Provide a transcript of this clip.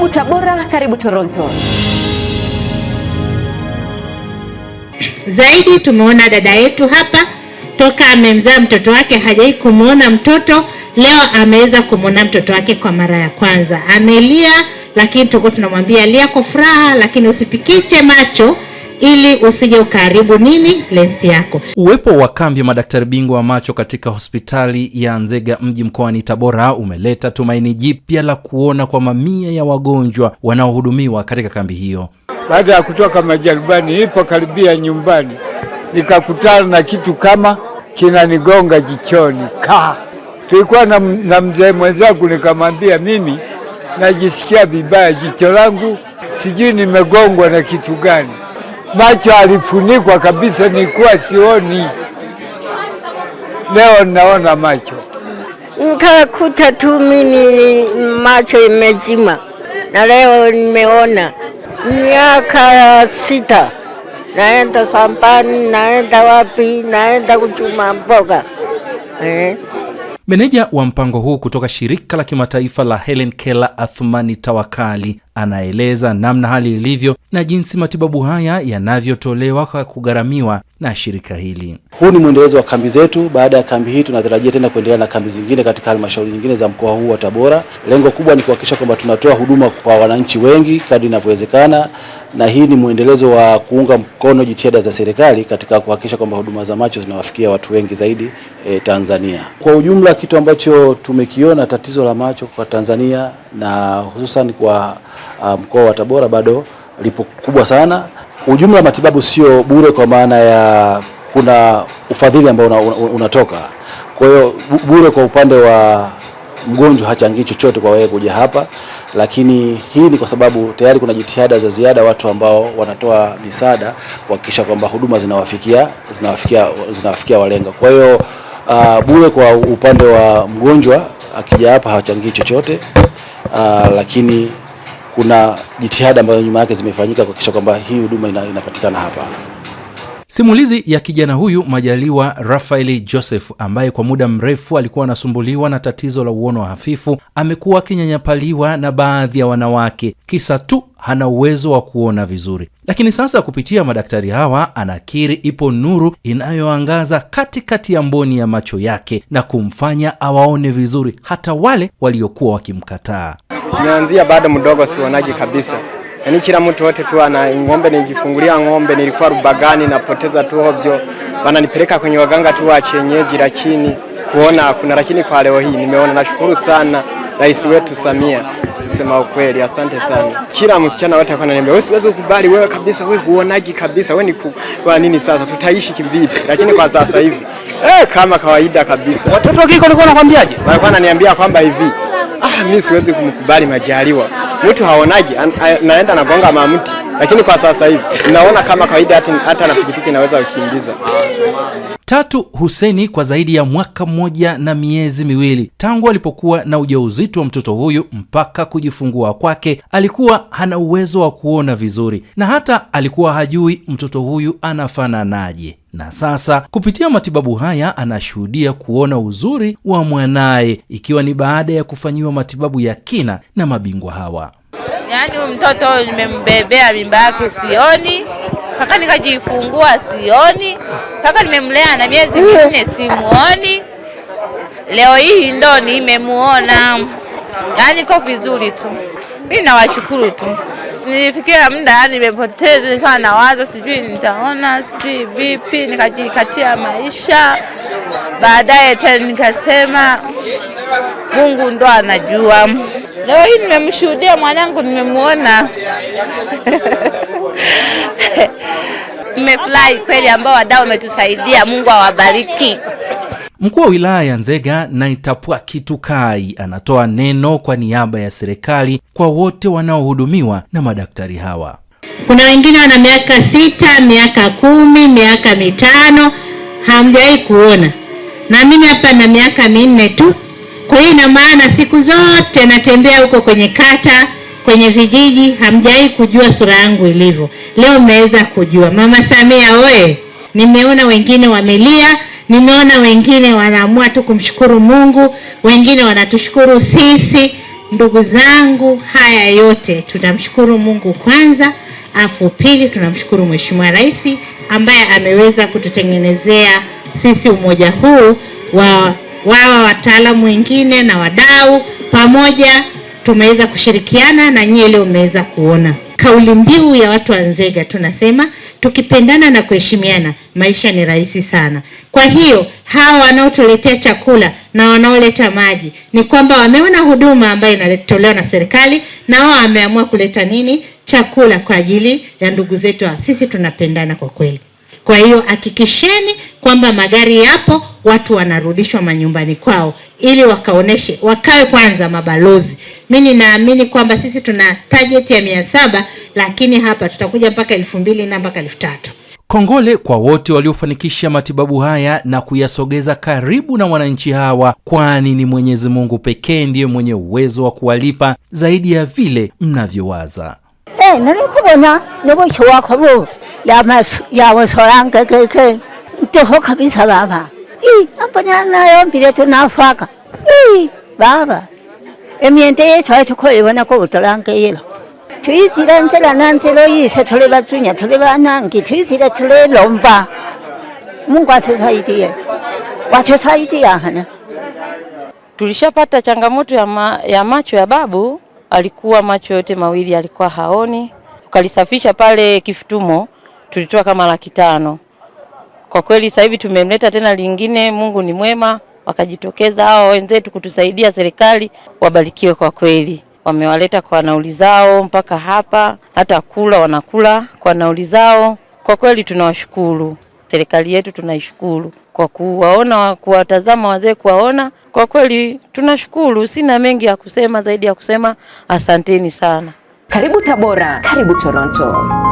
Karibu Tabora, karibu Toronto. Zaidi tumeona dada yetu hapa toka amemzaa mtoto wake hajai kumuona mtoto, leo ameweza kumuona mtoto wake kwa mara ya kwanza. Amelia, lakini tulikuwa tunamwambia lia kwa furaha, lakini usipikiche macho ili usije ukaharibu lensi yako. Uwepo wa kambi ya madaktari bingwa wa macho katika hospitali ya Nzega mji mkoani Tabora umeleta tumaini jipya la kuona kwa mamia ya wagonjwa wanaohudumiwa katika kambi hiyo. Baada ya kutoka majaribani, nipo karibia nyumbani, nikakutana na kitu kama kinanigonga jichoni. Tulikuwa na mzee mwenzangu, nikamwambia mimi najisikia vibaya, jicho langu sijui nimegongwa na kitu gani. Macho alifunikwa kabisa, nilikuwa sioni. Leo naona macho. Nikakuta tu mimi macho imezima, na leo nimeona. Miaka 6 naenda sambani, naenda wapi, naenda kuchuma mboga. Meneja wa mpango huu kutoka shirika la kimataifa la Helen Keller Athumani Tawakali anaeleza namna hali ilivyo na jinsi matibabu haya yanavyotolewa kwa kugharamiwa na shirika hili. Huu ni mwendelezo wa kambi zetu. Baada ya kambi hii tunatarajia tena kuendelea na kambi zingine katika halmashauri nyingine za mkoa huu wa Tabora. Lengo kubwa ni kuhakikisha kwamba tunatoa huduma kwa wananchi wengi kadri inavyowezekana, na hii ni mwendelezo wa kuunga mkono jitihada za serikali katika kuhakikisha kwamba huduma za macho zinawafikia watu wengi zaidi Tanzania. Kwa ujumla, kitu ambacho tumekiona tatizo la macho kwa Tanzania na hususan kwa mkoa wa Tabora bado lipo kubwa sana. Ujumla matibabu sio bure, kwa maana ya kuna ufadhili ambao unatoka. Kwa hiyo bure kwa upande wa mgonjwa hachangii chochote kwa wewe kuja hapa, lakini hii ni kwa sababu tayari kuna jitihada za ziada, watu ambao wanatoa misaada kuhakikisha kwamba huduma zinawafikia walenga. Kwa hiyo bure kwa upande wa mgonjwa akija hapa hachangii chochote, lakini kuna jitihada ambazo nyuma yake zimefanyika kuhakikisha kwamba hii huduma inapatikana hapa. Simulizi ya kijana huyu Majaliwa Rafaeli Joseph, ambaye kwa muda mrefu alikuwa anasumbuliwa na tatizo la uono hafifu, amekuwa akinyanyapaliwa na baadhi ya wanawake kisa tu hana uwezo wa kuona vizuri. Lakini sasa kupitia madaktari hawa anakiri ipo nuru inayoangaza katikati ya mboni ya macho yake na kumfanya awaone vizuri hata wale waliokuwa wakimkataa. Naanzia bado mdogo sionaji kabisa. Yaani kila mtu wote tu ana ng'ombe, nikifungulia ng'ombe nilikuwa Rubagani napoteza tu hovyo. Wananipeleka kwenye waganga tu wa kienyeji, lakini kuona kuna, lakini kwa leo hii nimeona. Nashukuru sana Rais wetu Samia. Sema ukweli, asante sana. Kila msichana wote ananiambia wewe siwezi kukubali, wewe kabisa wewe huonaji kabisa, wewe ni kwa nini sasa tutaishi kivipi? Lakini kwa sasa hivi kama kawaida kabisa. Watoto wako walikuwa wanakwambiaje? Walikuwa wananiambia kwamba hivi mimi siwezi kumkubali Majaliwa, mtu haonaji naenda na gonga mamti, lakini kwa sasa hivi naona kama kawaida, hata na pikipiki naweza kukimbiza. Tatu Huseni, kwa zaidi ya mwaka mmoja na miezi miwili tangu alipokuwa na ujauzito wa mtoto huyu mpaka kujifungua kwake, alikuwa hana uwezo wa kuona vizuri na hata alikuwa hajui mtoto huyu anafananaje. Na sasa kupitia matibabu haya anashuhudia kuona uzuri wa mwanaye, ikiwa ni baada ya kufanyiwa matibabu ya kina na mabingwa hawa. Yaani mtoto nimembebea mimba yake sioni, mpaka nikajifungua sioni, mpaka nimemlea na miezi 4 simuoni. Leo hii ndo nimemuona. Yaani kwa vizuri tu. Mimi nawashukuru tu. Nilifikia muda nimepoteza, nikawa nawaza sijui nitaona sijui vipi, nikajikatia maisha. Baadaye tena nikasema Mungu ndo anajua. Leo hii nimemshuhudia mwanangu, nimemuona. Nimefurahi kweli, ambao wadau wametusaidia. Mungu awabariki. Mkuu wa wilaya ya Nzega Naitapwa Kitukai anatoa neno kwa niaba ya serikali kwa wote wanaohudumiwa na madaktari hawa. Kuna wengine wana miaka 6, miaka 10, miaka 5 hamjawahi kuona. Na mimi hapa na miaka 4 tu. Kwa hiyo ina maana siku zote natembea huko kwenye kata, kwenye vijiji, hamjawahi kujua sura yangu ilivyo. Leo mmeweza kujua. Mama Samia oye! Nimeona wengine wamelia, nimeona wengine wanaamua tu kumshukuru Mungu, wengine wanatushukuru sisi. Ndugu zangu, haya yote tunamshukuru Mungu kwanza, afu pili tunamshukuru Mheshimiwa Rais ambaye ameweza kututengenezea sisi umoja huu wa wataalamu wengine na wadau pamoja, tumeweza kushirikiana na nyie leo mmeweza kuona. Kauli mbiu ya watu wa Nzega tunasema tukipendana na kuheshimiana maisha ni rahisi sana. Kwa hiyo hawa wanaotuletea chakula na wanaoleta maji ni kwamba wameona huduma ambayo inatolewa na serikali na wao wameamua kuleta chakula kwa ajili ya ndugu zetu. Sisi tunapendana kwa kweli. Kwa hiyo hakikisheni kwamba magari yapo, watu wanarudishwa manyumbani kwao ili wakawe kwanza mabalozi. Mimi naamini kwamba sisi tuna target ya 700 lakini hapa tutakuja mpaka 2000 na mpaka 3000. Kongole kwa wote waliofanikisha matibabu haya na kuyasogeza karibu na wananchi hawa, kwani ni Mwenyezi Mungu pekee ndiye mwenye uwezo wa kuwalipa zaidi ya vile mnavyowaza. Nilipona nibochwa kwa ya wasoranga keke toho kabisa baba. Apanya nayo mbile tunafaka. Baba. Emiente yetu hatukoibona ko utolange yelo. Tuizira nzela nanzelo yise tole batunya tole banangi tuizira tole lomba. Mungu atusaidie. Watusaidia hana. Tulishapata changamoto ya macho ya babu, alikuwa macho yote mawili alikuwa haoni. Tukalisafisha pale Kiftumo, tulitoa kama 500,000. Kwa kweli sasa hivi tumemleta tena lingine. Mungu ni mwema, wakajitokeza hao wenzetu kutusaidia. Serikali wabarikiwe kwa kweli, wamewaleta kwa nauli zao mpaka hapa, hata kula wanakula kwa nauli zao. Kwa kweli tunawashukuru serikali yetu, tunaishukuru kwa kuwaona, kuwatazama wazee, kuwaona. Kwa kweli tunashukuru, sina mengi ya kusema zaidi ya kusema asanteni sana. Karibu Tabora, karibu Toronto.